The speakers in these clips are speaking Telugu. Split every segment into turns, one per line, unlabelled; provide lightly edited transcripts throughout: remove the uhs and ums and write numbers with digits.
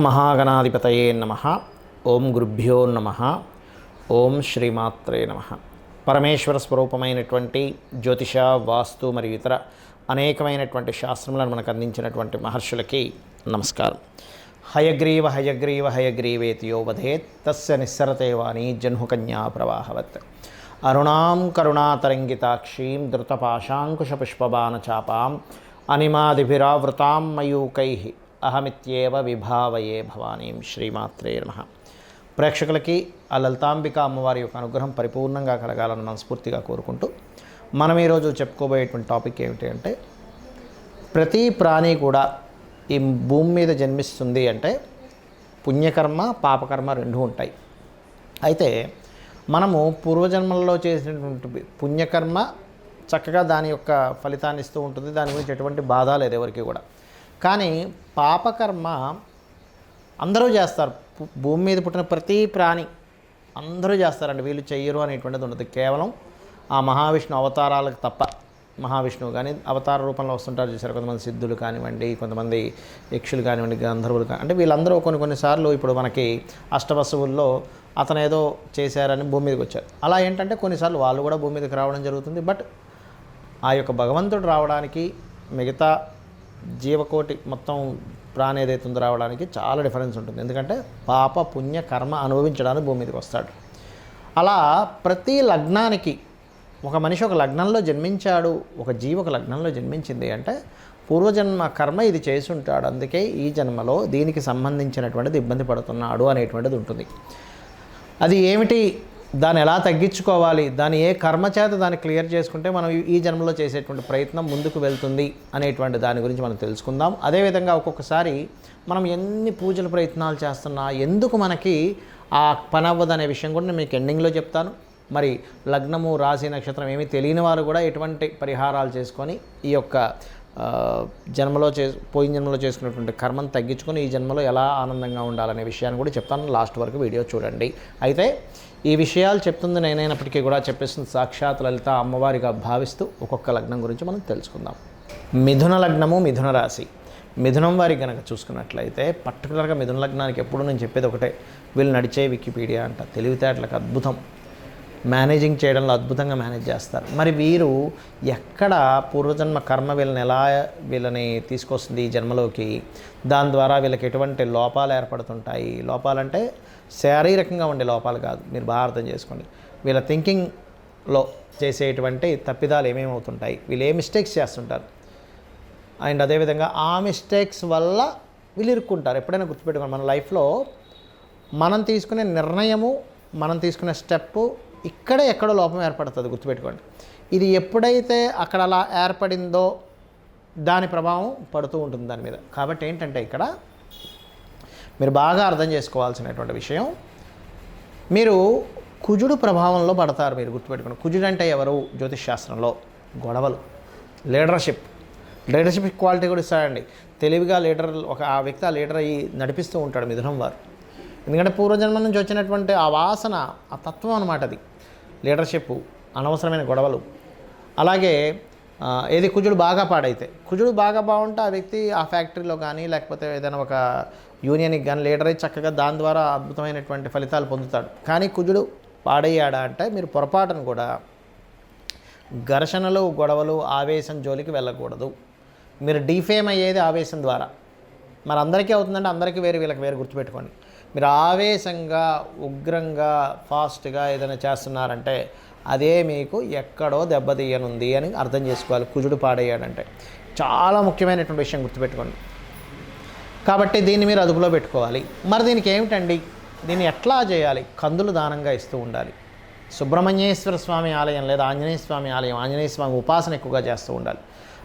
మహాగణాధిపతయే నమః. ఓం గురుభ్యో నమః. ఓం శ్రీమాత్రే నమః. పరమేశ్వర స్వరూపమైనటువంటి జ్యోతిష, వాస్తు మరియు ఇతర అనేకమైనటువంటి శాస్త్రములను మనకు అందించినటువంటి మహర్షులకి నమస్కారం. హయగ్రీవ హయగ్రీవ హయగ్రీవేతియో వధేత్ తస్య నిస్సరతే వాణి జహ్నుకన్యా ప్రవాహవత్. అరుణాం కరుణాతరంగితాక్షీం ధృతపాశాంకుశపుష్పబాణచాపాం అనిమాదిభిరావృతాం మయూకైః అహమిత్యేవ విభావయే భవానీం. శ్రీమాత్రే నమః. ప్రేక్షకులకి ఆ లలితాంబిక అమ్మవారి యొక్క అనుగ్రహం పరిపూర్ణంగా కలగాలని మనస్ఫూర్తిగా కోరుకుంటూ మనం ఈరోజు చెప్పుకోబోయేటువంటి టాపిక్ ఏమిటి అంటే, ప్రతి ప్రాణి కూడా ఈ భూమి మీద జన్మిస్తుంది అంటే పుణ్యకర్మ పాపకర్మ రెండూ ఉంటాయి. అయితే మనము పూర్వజన్మల్లో చేసినటువంటి పుణ్యకర్మ చక్కగా దాని యొక్క ఫలితాన్ని ఇస్తూ ఉంటుంది. దాని గురించి ఎటువంటి బాధ లేదు ఎవరికి కూడా. కానీ పాపకర్మ అందరూ చేస్తారు. భూమి మీద పుట్టిన ప్రతి ప్రాణి అందరూ చేస్తారండి. వీళ్ళు చెయ్యరు అనేటువంటిది ఉండదు. కేవలం ఆ మహావిష్ణు అవతారాలకు తప్ప. మహావిష్ణువు కానీ అవతార రూపంలో వస్తుంటారు చూసారు. కొంతమంది సిద్ధులు కానివ్వండి, కొంతమంది యక్షులు కానివ్వండి, గంధర్వులు అంటే వీళ్ళందరూ కొన్నిసార్లు ఇప్పుడు మనకి అష్టవసువుల్లో అతను ఏదో చేశారని భూమి మీదకి వచ్చారు. అలా ఏంటంటే కొన్నిసార్లు వాళ్ళు కూడా భూమి మీదకి రావడం జరుగుతుంది. బట్ ఆ యొక్క భగవంతుడు రావడానికి మిగతా జీవకోటి మొత్తం ప్రాణి ఏదైతుందో రావడానికి చాలా డిఫరెన్స్ ఉంటుంది. ఎందుకంటే పాప పుణ్య కర్మ అనుభవించడానికి భూమి మీదకి వస్తాడు. అలా ప్రతి లగ్నానికి ఒక మనిషి ఒక లగ్నంలో జన్మించాడు, ఒక జీవి ఒక లగ్నంలో జన్మించింది అంటే పూర్వజన్మ కర్మ ఇది చేసి ఉంటాడు. అందుకే ఈ జన్మలో దీనికి సంబంధించినటువంటిది ఇబ్బంది పడుతున్నాడు అనేటువంటిది ఉంటుంది. అది ఏమిటి, దాన్ని ఎలా తగ్గించుకోవాలి, దాన్ని ఏ కర్మ చేత దాన్ని క్లియర్ చేసుకుంటే మనం ఈ జన్మలో చేసేటువంటి ప్రయత్నం ముందుకు వెళ్తుంది అనేటువంటి దాని గురించి మనం తెలుసుకుందాం. అదేవిధంగా ఒక్కొక్కసారి మనం ఎన్ని పూజల ప్రయత్నాలు చేస్తున్నా ఎందుకు మనకి ఆ పని అవ్వదు అనే విషయం కూడా నేను మీకు ఎండింగ్లో చెప్తాను. మరి లగ్నము, రాశి, నక్షత్రం ఏమీ తెలియని వారు కూడా ఎటువంటి పరిహారాలు చేసుకొని ఈ యొక్క పోయిన జన్మలో చేసుకున్నటువంటి కర్మను తగ్గించుకొని ఈ జన్మలో ఎలా ఆనందంగా ఉండాలనే విషయాన్ని కూడా చెప్తాను. లాస్ట్ వరకు వీడియో చూడండి. అయితే ఈ విషయాలు చెప్తుంది నేనైనప్పటికీ కూడా చెప్పేస్తుంది సాక్షాత్ లలిత అమ్మవారిగా భావిస్తూ ఒక్కొక్క లగ్నం గురించి మనం తెలుసుకుందాం. మిథున లగ్నము, మిథున రాశి. మిథునం వారికి కనుక చూసుకున్నట్లయితే పర్టికులర్గా మిథున లగ్నానికి ఎప్పుడు నేను చెప్పేది ఒకటే, వీళ్ళు నడిచే వికీపీడియా అంట. తెలివితేటలకు అద్భుతం, మేనేజింగ్ చేయడంలో అద్భుతంగా మేనేజ్ చేస్తారు. మరి వీరు ఎక్కడ పూర్వజన్మ కర్మ వీళ్ళని తీసుకొస్తుంది ఈ జన్మలోకి, దాని ద్వారా వీళ్ళకి ఎటువంటి లోపాలు ఏర్పడుతుంటాయి. లోపాలంటే శారీరకంగా ఉండే లోపాలు కాదు, మీరు బాగా అర్థం చేసుకోండి. వీళ్ళ థింకింగ్లో చేసేటువంటి తప్పిదాలు ఏమేమవుతుంటాయి, వీళ్ళు ఏ మిస్టేక్స్ చేస్తుంటారు, అండ్ అదేవిధంగా ఆ మిస్టేక్స్ వల్ల వీళ్ళు ఇరుక్కుంటారు. ఎప్పుడైనా గుర్తుపెట్టుకోండి, మన లైఫ్లో మనం తీసుకునే నిర్ణయము, మనం తీసుకునే స్టెప్పు ఇక్కడే ఎక్కడో లోపం ఏర్పడుతుంది. గుర్తుపెట్టుకోండి. ఇది ఎప్పుడైతే అక్కడ అలా ఏర్పడిందో దాని ప్రభావం పడుతూ ఉంటుంది దాని మీద. కాబట్టి ఏంటంటే ఇక్కడ మీరు బాగా అర్థం చేసుకోవాల్సినటువంటి విషయం, మీరు కుజుడు ప్రభావంలో పడతారు. మీరు గుర్తుపెట్టుకోండి. కుజుడు అంటే ఎవరు జ్యోతిష్ శాస్త్రంలో? గొడవలు, లీడర్షిప్ క్వాలిటీ కూడా ఇస్తాడండి. తెలివిగా ఆ వ్యక్తి ఆ లీడర్ అయ్యి నడిపిస్తూ ఉంటాడు మిథునం వారు. ఎందుకంటే పూర్వజన్మ నుంచి వచ్చినటువంటి ఆ వాసన, ఆ తత్వం అన్నమాట అది. లీడర్షిప్, అనవసరమైన గొడవలు. అలాగే ఏది కుజుడు బాగా పాడైతే, కుజుడు బాగా బాగుంటే ఆ వ్యక్తి ఆ ఫ్యాక్టరీలో కానీ లేకపోతే ఏదైనా ఒక యూనియన్కి కానీ లీడర్ అయి చక్కగా దాని ద్వారా అద్భుతమైనటువంటి ఫలితాలు పొందుతాడు. కానీ కుజుడు పాడయ్యాడా అంటే మీరు పొరపాటును కూడా ఘర్షణలు, గొడవలు, ఆవేశం జోలికి వెళ్ళకూడదు. మీరు డిఫేమ్ అయ్యేది ఆవేశం ద్వారా. మరి అందరికీ అవుతుందంటే అందరికీ వేరు, వీళ్ళకి వేరు. గుర్తుపెట్టుకోండి. మీరు ఆవేశంగా, ఉగ్రంగా, ఫాస్ట్గా ఏదైనా చేస్తున్నారంటే అదే మీకు ఎక్కడో దెబ్బతీయనుంది అని అర్థం చేసుకోవాలి. కుజుడు పాడయ్యాడంటే చాలా ముఖ్యమైనటువంటి విషయం గుర్తుపెట్టుకోండి. కాబట్టి దీన్ని మీరు అదుపులో పెట్టుకోవాలి. మరి దీనికి ఏమిటండి, దీన్ని ఎట్లా చేయాలి? కందులు దానంగా ఇస్తూ ఉండాలి. సుబ్రహ్మణ్యేశ్వర స్వామి ఆలయం లేదా ఆంజనేయ స్వామి ఆలయం, ఆంజనేయ స్వామి ఉపాసన ఎక్కువగా చేస్తూ ఉండాలి.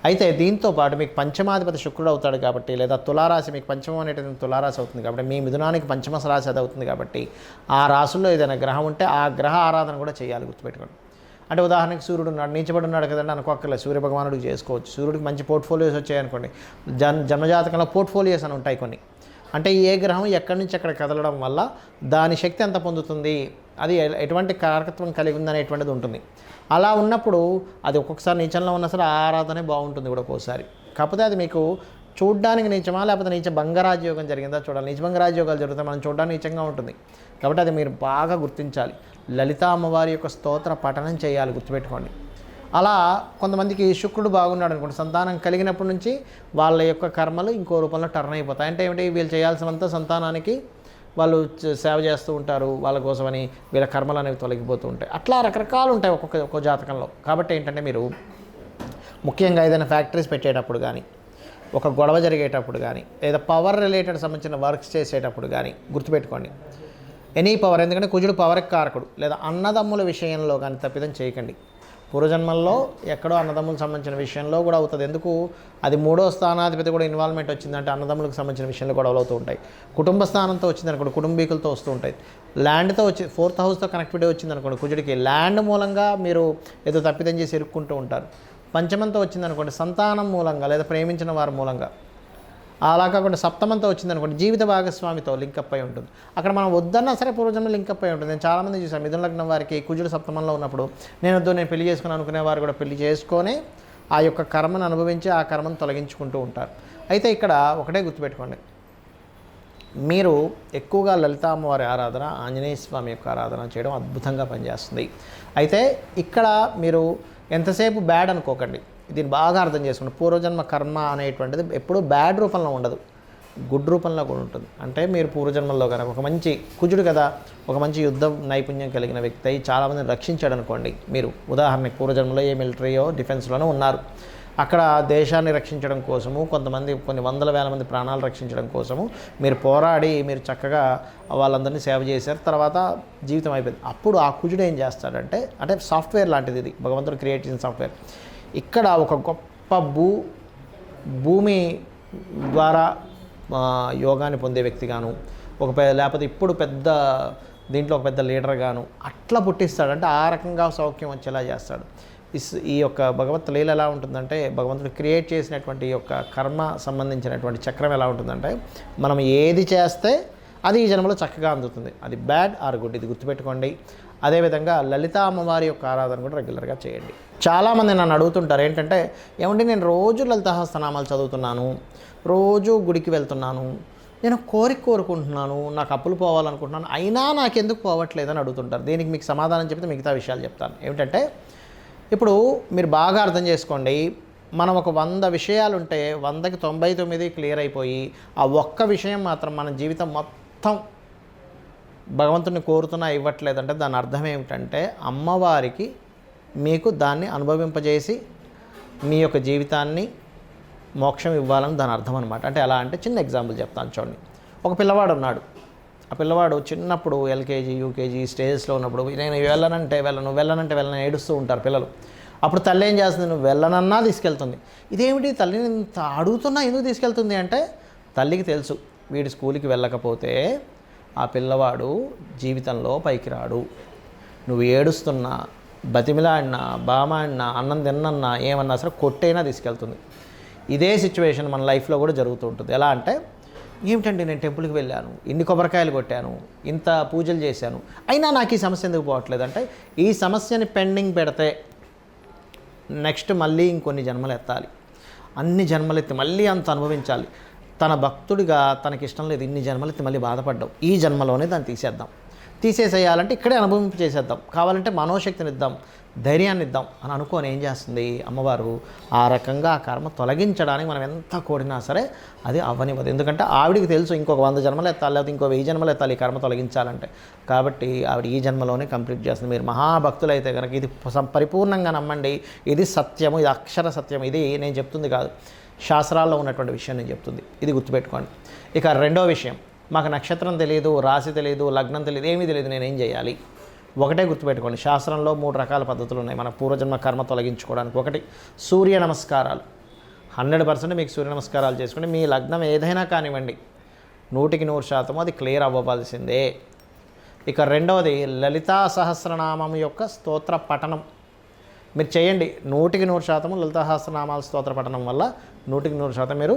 అయితే దీంతో పాటు మీకు పంచమాధిపతి శుక్రుడు అవుతాడు కాబట్టి, లేదా తులారాశి, మీకు పంచమం అనేటువంటి తులారాశి అవుతుంది కాబట్టి, మీ మిథునానికి పంచమ రాశి అది అవుతుంది కాబట్టి, ఆ రాశుల్లో ఏదైనా గ్రహం ఉంటే ఆ గ్రహ ఆరాధన కూడా చేయాలి. గుర్తుపెట్టుకోండి. అంటే ఉదాహరణకి సూర్యుడు ఉన్నాడు, నీచబడి ఉన్నాడు కదండి అనుకోక్కర్లేదు, సూర్య భగవానుడికి చేసుకోవచ్చు. సూర్యుడికి మంచి పోర్ట్ఫోలియోస్ వచ్చాయనుకోండి, జన్మజాతకంలో పోర్ట్ఫోలియోస్ అని ఉంటాయి కొన్ని. అంటే ఏ గ్రహం ఎక్కడి నుంచి ఎక్కడ కదలడం వల్ల దాని శక్తి ఎంత పొందుతుంది, అది ఎటువంటి కారకత్వం కలిగి ఉందనేటువంటిది ఉంటుంది. అలా ఉన్నప్పుడు అది ఒక్కొక్కసారి నీచంలో ఉన్నా సరే ఆరాధనే బాగుంటుంది కూడా ఒక్కోసారి. కాకపోతే అది మీకు చూడ్డానికి నీచమా లేకపోతే నీచ భంగరాజయోగం జరిగిందా చూడాలి. నీచ భంగరాజయోగాలు జరిగితే మనం చూడడానికి నీచంగా ఉంటుంది. కాబట్టి అది మీరు బాగా గుర్తించాలి. లలితా అమ్మవారి యొక్క స్తోత్ర పఠనం చేయాలి, గుర్తుపెట్టుకోండి. అలా కొంతమందికి శుక్రుడు బాగున్నాడు అనుకోండి, సంతానం కలిగినప్పటి నుంచి వాళ్ళ యొక్క కర్మలు ఇంకో రూపంలో టర్న్ అయిపోతాయి. అంటే ఏమిటి, వీళ్ళు చేయాల్సినంత సంతానానికి వాళ్ళు సేవ చేస్తూ ఉంటారు, వాళ్ళ కోసమని వీళ్ళ కర్మలు అనేవి తొలగిపోతూ ఉంటాయి. అట్లా రకరకాలు ఉంటాయి ఒక్కొక్క జాతకంలో. కాబట్టి ఏంటంటే మీరు ముఖ్యంగా ఏదైనా ఫ్యాక్టరీస్ పెట్టేటప్పుడు కానీ, ఒక గొడవ జరిగేటప్పుడు కానీ, లేదా పవర్ రిలేటెడ్ సంబంధించిన వర్క్స్ చేసేటప్పుడు కానీ గుర్తుపెట్టుకోండి, ఎనీ పవర్, ఎందుకంటే కుజుడు పవర్కి కారకుడు. లేదా అన్నదమ్ముల విషయంలో కానీ తప్పిదం చేయకండి. పూర్వజన్మల్లో ఎక్కడో అన్నదమ్ములకు సంబంధించిన విషయంలో కూడా అవుతుంది. ఎందుకు, అది 3వ స్థానాధిపతి కూడా ఇన్వాల్వ్మెంట్ వచ్చిందంటే అన్నదమ్ములకు సంబంధించిన విషయంలో గొడవలు అవుతూ ఉంటాయి. కుటుంబ స్థానంతో వచ్చిందనుకోండి, కుటుంబీకులతో వస్తూ ఉంటాయి. ల్యాండ్తో వచ్చి 4th హౌస్తో కనెక్టివిటీ వచ్చిందనుకోండి, కుజుడికి ల్యాండ్ మూలంగా మీరు ఏదో తప్పిదం చేసి ఇరుక్కుంటూ ఉంటారు. పంచమంతో వచ్చిందనుకోండి, సంతానం మూలంగా లేదా ప్రేమించిన వారి మూలంగా. అలా కాకుండా సప్తమంతో వచ్చిందనుకోండి, జీవిత భాగస్వామితో లింకప్ అయి ఉంటుంది. అక్కడ మనం వద్దన్నా సరే పూర్వజన్మ లింకప్ అయి ఉంటుంది. నేను చాలామంది చూసాను, మిథున లగ్నం వారికి కుజుడు సప్తమంలో ఉన్నప్పుడు నేను పెళ్లి చేసుకుని అనుకునే వారు కూడా పెళ్లి చేసుకొని ఆ యొక్క కర్మను అనుభవించి ఆ కర్మను తొలగించుకుంటూ ఉంటారు. అయితే ఇక్కడ ఒకటే గుర్తుపెట్టుకోండి, మీరు ఎక్కువగా లలితా అమ్మవారి ఆరాధన, ఆంజనేయ స్వామి యొక్క ఆరాధన చేయడం అద్భుతంగా పనిచేస్తుంది. అయితే ఇక్కడ మీరు ఎంతసేపు బ్యాడ్ అనుకోకండి, దీన్ని బాగా అర్థం చేసుకోండి. పూర్వజన్మ కర్మ అనేటువంటిది ఎప్పుడూ బ్యాడ్ రూపంలో ఉండదు, గుడ్ రూపంలో కూడా ఉంటుంది. అంటే మీరు పూర్వజన్మల్లో కనుక ఒక మంచి కుజుడు కదా, ఒక మంచి యుద్ధ నైపుణ్యం కలిగిన వ్యక్తి అయి చాలామందిని రక్షించాడు అనుకోండి. మీరు ఉదాహరణకి పూర్వజన్మలో ఏ మిలిటరీయో డిఫెన్స్లోనో ఉన్నారు, అక్కడ దేశాన్ని రక్షించడం కోసము కొంతమంది కొన్ని వందల వేల మంది ప్రాణాలు రక్షించడం కోసము మీరు పోరాడి మీరు చక్కగా వాళ్ళందరినీ సేవ చేశారు, తర్వాత జీవితం అయిపోయింది. అప్పుడు ఆ కుజుడు ఏం చేస్తాడంటే, అంటే సాఫ్ట్వేర్ లాంటిది ఇది, భగవంతుడు క్రియేట్ చేసిన సాఫ్ట్వేర్. ఇక్కడ ఒక గొప్ప భూమి ద్వారా యోగాన్ని పొందే వ్యక్తిగాను, లేకపోతే ఇప్పుడు దీంట్లో ఒక పెద్ద లీడర్గాను అట్లా పుట్టిస్తాడు. అంటే ఆ రకంగా సౌఖ్యం వచ్చేలా చేస్తాడు. ఈ యొక్క భగవత్ లీల ఎలా ఉంటుందంటే, భగవంతుడు క్రియేట్ చేసినటువంటి ఈ యొక్క కర్మ సంబంధించినటువంటి చక్రం ఎలా ఉంటుందంటే, మనం ఏది చేస్తే అది ఈ జన్మలో చక్కగా అందుతుంది. అది బ్యాడ్ ఆర్ గుడ్, ఇది గుర్తుపెట్టుకోండి. అదేవిధంగా లలితా అమ్మవారి యొక్క ఆరాధన కూడా రెగ్యులర్గా చేయండి. చాలామంది నన్ను అడుగుతుంటారు ఏంటంటే, ఏమంటే నేను రోజు లలితాసహస్రనామాలు చదువుతున్నాను, రోజు గుడికి వెళ్తున్నాను, నేను కోరుకుంటున్నాను, నాకు అప్పులు పోవాలనుకుంటున్నాను, అయినా నాకెందుకు పోవట్లేదని అడుగుతుంటారు. దీనికి మీకు సమాధానం చెప్తే మిగతా విషయాలు చెప్తాను. ఏమిటంటే, ఇప్పుడు మీరు బాగా అర్థం చేసుకోండి, మనం ఒక 100 విషయాలు ఉంటే 100కి 99 క్లియర్ అయిపోయి ఆ ఒక్క విషయం మాత్రం మన జీవితం మొత్తం భగవంతుని కోరుతున్నా ఇవ్వట్లేదంటే దాని అర్థం ఏమిటంటే, అమ్మవారికి మీకు దాన్ని అనుభవింపజేసి మీ యొక్క జీవితాన్ని మోక్షం ఇవ్వాలని దాని అర్థం అనమాట. అంటే ఎలా అంటే, చిన్న ఎగ్జాంపుల్ చెప్తాను చూడండి. ఒక పిల్లవాడు ఉన్నాడు, ఆ పిల్లవాడు చిన్నప్పుడు ఎల్కేజీ యూకేజీ స్టేజెస్లో ఉన్నప్పుడు నేను వెళ్ళను ఏడుస్తూ ఉంటారు పిల్లలు. అప్పుడు తల్లి ఏం చేస్తుంది, నువ్వు వెళ్ళనన్నా తీసుకెళ్తుంది. ఇదేమిటి తల్లిని ఇంత అడుగుతున్నా ఎందుకు తీసుకెళ్తుంది అంటే, తల్లికి తెలుసు వీడు స్కూల్కి వెళ్ళకపోతే ఆ పిల్లవాడు జీవితంలో పైకి రాడు. నువ్వు ఏడుస్తున్నా, బతిమిలాడినా, బామాడినా, అన్నం తిన్నన్నా, ఏమన్నా సరే కొట్టైనా తీసుకెళ్తుంది. ఇదే సిచ్యువేషన్ మన లైఫ్లో కూడా జరుగుతూ ఉంటుంది. ఎలా అంటే, ఏమిటండి నేను టెంపుల్కి వెళ్ళాను, ఇన్ని కొబ్బరికాయలు కొట్టాను, ఇంత పూజలు చేశాను, అయినా నాకు ఈ సమస్య ఎందుకు పోవట్లేదు అంటే, ఈ సమస్యని పెండింగ్ పెడితే నెక్స్ట్ మళ్ళీ ఇంకొన్ని జన్మలు ఎత్తాలి, అన్ని జన్మలు ఎత్తి మళ్ళీ అంత అనుభవించాలి. తన భక్తుడిగా తనకి ఇష్టం లేదు, ఇన్ని జన్మలు ఎత్తి మళ్ళీ బాధపడ్డాం, ఈ జన్మలోనే దాన్ని తీసేసేయాలంటే ఇక్కడే అనుభవింపు చేసేద్దాం, కావాలంటే మనోశక్తిని ఇద్దాం, ధైర్యాన్ని ఇద్దాం అని అనుకొని ఏం చేస్తుంది అమ్మవారు, ఆ రకంగా ఆ కర్మ తొలగించడానికి మనం ఎంత కోరినా సరే అది అవ్వనివ్వదు. ఎందుకంటే ఆవిడికి తెలుసు ఇంకొక 100 జన్మలు ఎత్తాలి, లేకపోతే ఇంకో 1000 జన్మలు ఎత్తాలి ఈ కర్మ తొలగించాలంటే. కాబట్టి ఆవిడ ఈ జన్మలోనే కంప్లీట్ చేస్తుంది. మీరు మహాభక్తులైతే కనుక ఇది పరిపూర్ణంగా నమ్మండి. ఇది సత్యము, ఇది అక్షర సత్యం. ఇది నేను చెప్తుంది కాదు, శాస్త్రాల్లో ఉన్నటువంటి విషయం నేను చెప్తుంది. ఇది గుర్తుపెట్టుకోండి. ఇక రెండో విషయం, మాకు నక్షత్రం తెలియదు, రాశి తెలియదు, లగ్నం తెలియదు, ఏమీ తెలియదు, నేనేం చేయాలి? ఒకటే గుర్తుపెట్టుకోండి, శాస్త్రంలో 3 రకాల పద్ధతులు ఉన్నాయి మన పూర్వజన్మ కర్మ తొలగించుకోవడానికి. ఒకటి సూర్య నమస్కారాలు. 100% మీకు సూర్య నమస్కారాలు చేసుకుని మీ లగ్నం ఏదైనా కానివ్వండి, 100% అది క్లియర్ అవ్వవలసిందే. ఇక రెండవది లలితా సహస్రనామం యొక్క స్తోత్ర పఠనం మీరు చేయండి. 100% లలితా సహస్రనామాల స్తోత్ర పఠనం వల్ల 100% మీరు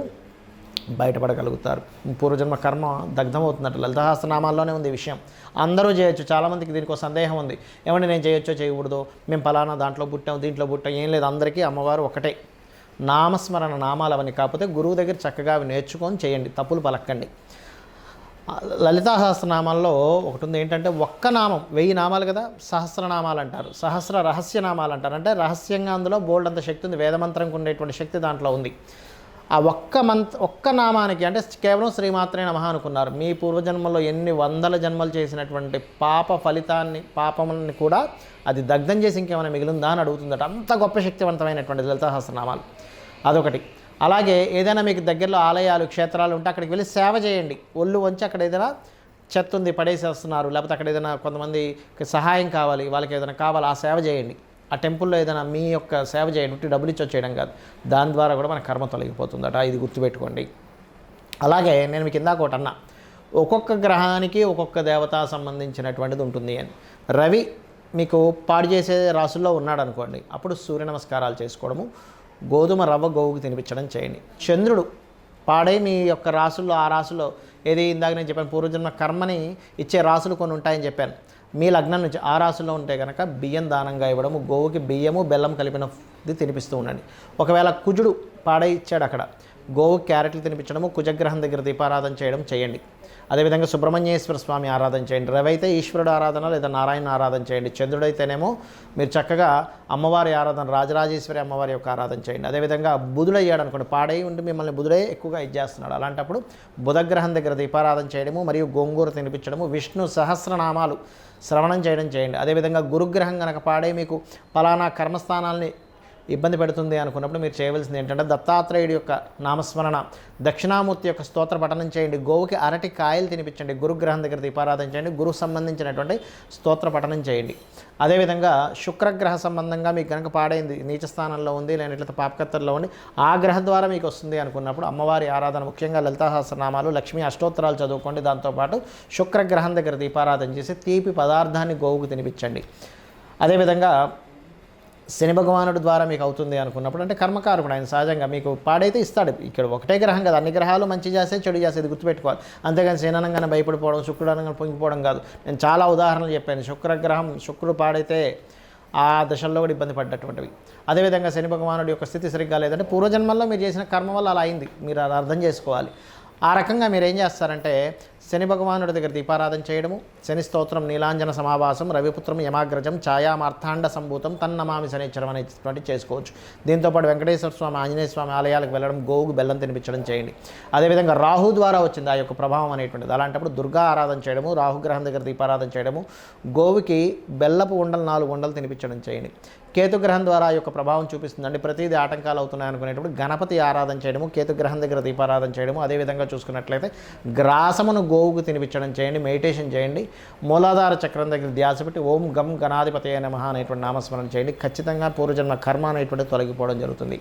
బయటపడగలుగుతారు. పూర్వజన్మ కర్మ దగ్ధమవుతున్నట్టు లలితా సహస్రనామాల్లోనే ఉంది ఈ విషయం. అందరూ చేయొచ్చు. చాలామందికి దీనికి సందేహం ఉంది, ఏమంటే నేను చేయొచ్చో చేయకూడదు, మేము ఫలానా దాంట్లో పుట్టాం, దీంట్లో పుట్టాం, ఏం లేదు. అందరికీ అమ్మవారు ఒకటే. నామస్మరణ నామాలు అవన్నీ కాకపోతే గురువు దగ్గర చక్కగా అవి నేర్చుకొని చేయండి, తప్పులు పలక్కండి. లలితా సహస్రనామాల్లో ఒకటి ఉంది ఏంటంటే, ఒక్క నామం 1000 నామాలు కదా, సహస్రనామాలు అంటారు, సహస్ర రహస్య నామాలు అంటారు. అంటే రహస్యంగా అందులో బోల్డ్ అంత శక్తి ఉంది, వేదమంత్రంకి ఉండేటువంటి శక్తి దాంట్లో ఉంది. ఆ ఒక్క నామానికి అంటే కేవలం శ్రీమాత్రే నమః అనుకున్నారు, మీ పూర్వజన్మలో ఎన్ని వందల జన్మలు చేసినటువంటి పాప ఫలితాన్ని, పాపముని కూడా అది దగ్ధం చేసి ఇంకేమైనా మిగిలిందా అని అడుగుతుందట. అంత గొప్ప శక్తివంతమైనటువంటి లలితా సహస్రనామాలు అదొకటి. అలాగే ఏదైనా మీకు దగ్గరలో ఆలయాలు, క్షేత్రాలు ఉంటే అక్కడికి వెళ్ళి సేవ చేయండి. ఒళ్ళు వంచి అక్కడ ఏదైనా చెత్త ఉంది పడేసేస్తున్నారు, లేకపోతే అక్కడ ఏదైనా కొంతమంది సహాయం కావాలి, వాళ్ళకి ఏదైనా కావాలి, ఆ సేవ చేయండి. ఆ టెంపుల్లో ఏదైనా మీ యొక్క సేవ చేయండి, డబ్బులు ఇచ్చి చేయడం కాదు, దాని ద్వారా కూడా మన కర్మ తొలగిపోతుందట. ఇది గుర్తుపెట్టుకోండి. అలాగే నేను మీకు ఇందాక ఒకటి అన్నా, ఒక్కొక్క గ్రహానికి ఒక్కొక్క దేవత సంబంధించినటువంటిది ఉంటుంది అని. రవి మీకు పాడు చేసే రాసుల్లో ఉన్నాడు అనుకోండి, అప్పుడు సూర్య నమస్కారాలు చేసుకోవడము, గోధుమ రవ్వ గోవుకి తినిపించడం చేయండి. చంద్రుడు పాడై మీ యొక్క రాసుల్లో, ఆ రాసులో ఏది ఇందాక నేను చెప్పాను పూర్వజన్మ కర్మని ఇచ్చే రాసులు కొన్ని ఉంటాయని చెప్పాను, మీ లగ్నం నుంచి ఆ రాశిలో ఉంటే కనుక బియ్యం దానంగా ఇవ్వడము, గోవుకి బియ్యము బెల్లం కలిపినది తినిపిస్తూ ఉండండి. ఒకవేళ కుజుడు పాడై ఇచ్చాడు, అక్కడ గోవుకి క్యారెట్లు తినిపించడము, కుజగ్రహం దగ్గర దీపారాధన చేయడం చేయండి. అదేవిధంగా సుబ్రహ్మణ్యేశ్వర స్వామి ఆరాధన చేయండి. రవి అయితే ఈశ్వరుడు ఆరాధన లేదా నారాయణ ఆరాధన చేయండి. చంద్రుడైతేనేమో మీరు చక్కగా అమ్మవారి ఆరాధన, రాజరాజేశ్వరి అమ్మవారి యొక్క ఆరాధన చేయండి. అదేవిధంగా బుధుడు అయ్యాడు అనుకోండి, పాడై ఉండి మిమ్మల్ని బుధుడే ఎక్కువగా ఇచ్చేస్తున్నాడు, అలాంటప్పుడు బుధగ్రహం దగ్గర దీపారాధన చేయడము మరియు గోంగూర తినిపించడము, విష్ణు సహస్రనామాలు శ్రవణం చేయడం చేయండి. అదేవిధంగా గురుగ్రహం కనుక పాడై మీకు ఫలానా కర్మస్థానాల్ని ఇబ్బంది పెడుతుంది అనుకున్నప్పుడు మీరు చేయవలసింది ఏంటంటే, దత్తాత్రేయుడి యొక్క నామస్మరణ, దక్షిణామూర్తి యొక్క స్తోత్ర పఠనం చేయండి, గోవుకి అరటి కాయలు తినిపించండి, గురుగ్రహం దగ్గర దీపారాధన చేయండి, గురువు సంబంధించినటువంటి స్తోత్ర పఠనం చేయండి. అదేవిధంగా శుక్రగ్రహ సంబంధంగా మీకు కనుక పాడైంది, నీచ స్థానంలో ఉంది, లేనట్లయితే పాపకత్తర్లో ఉంది, ఆ గ్రహం ద్వారా మీకు వస్తుంది అనుకున్నప్పుడు అమ్మవారి ఆరాధన, ముఖ్యంగా లలితా సహస్రనామాలు, లక్ష్మీ అష్టోత్తరాలు చదువుకోండి. దాంతోపాటు శుక్రగ్రహం దగ్గర దీపారాధన చేసి తీపి పదార్థాన్ని గోవుకు తినిపించండి. అదేవిధంగా శని భగవానుడి ద్వారా మీకు అవుతుంది అనుకున్నప్పుడు, అంటే కర్మకారకుడు ఆయన, సహజంగా మీకు పాడైతే ఇస్తాడు. ఇక్కడ ఒకటే గ్రహం కదా, అన్ని గ్రహాలు మంచి చేస్తే చెడు చేసేది గుర్తుపెట్టుకోవాలి. అంతేగాని శని అనగానే భయపడిపోవడం, శుక్రుడు అనగానే పొంగిపోవడం కాదు. నేను చాలా ఉదాహరణలు చెప్పాను. శుక్రుడు పాడైతే ఆ దశల్లో కూడా ఇబ్బంది పడ్డటువంటివి. అదేవిధంగా శని భగవానుడి యొక్క స్థితి సరిగ్గా లేదంటే పూర్వజన్మల్లో మీరు చేసిన కర్మ వల్ల అలా అయింది, మీరు అది అర్థం చేసుకోవాలి. ఆ రకంగా మీరు ఏం చేస్తారంటే, శని భగవానుడి దగ్గర దీపారాధన చేయడము, శని స్తోత్రం, నీలాంజన సమావాసం, రవిపుత్రం యమాగ్రజం, ఛాయామార్థాండ సంభూతం తన్నమామి శనిచ్చరం అనేటువంటి చేసుకోవచ్చు. దీంతోపాటు వెంకటేశ్వర స్వామి, ఆంజనేయ స్వామి ఆలయాలకు వెళ్ళడం, గోవుకు బెల్లం తినిపించడం చేయండి. అదేవిధంగా రాహు ద్వారా వచ్చింది ఆ యొక్క ప్రభావం అనేటువంటిది, అలాంటప్పుడు దుర్గా ఆరాధన చేయడము, రాహుగ్రహం దగ్గర దీపారాధన చేయడము, గోవుకి బెల్లపు ఉండలు 4 ఉండలు తినిపించడం చేయండి. కేతుగ్రహం ద్వారా ఆ యొక్క ప్రభావం చూపిస్తుందండి, ప్రతిదీ ఆటంకాలు అవుతున్నాయి అనుకునేటప్పుడు గణపతి ఆరాధన చేయడము, కేతుగ్రహం దగ్గర దీపారాధన చేయడము. అదేవిధంగా చూసుకున్నట్లయితే గ్రాసమును గోవుకు తినిపించడం చేయండి, మెడిటేషన్ చేయండి, మూలాధార చక్రం దగ్గర ధ్యాస పెట్టి ఓం గం గణాధిపతయ నమః అనేటువంటి నామస్మరణ చేయండి. ఖచ్చితంగా పూర్వజన్మ కర్మ అనేటువంటి తొలగిపోవడం జరుగుతుంది.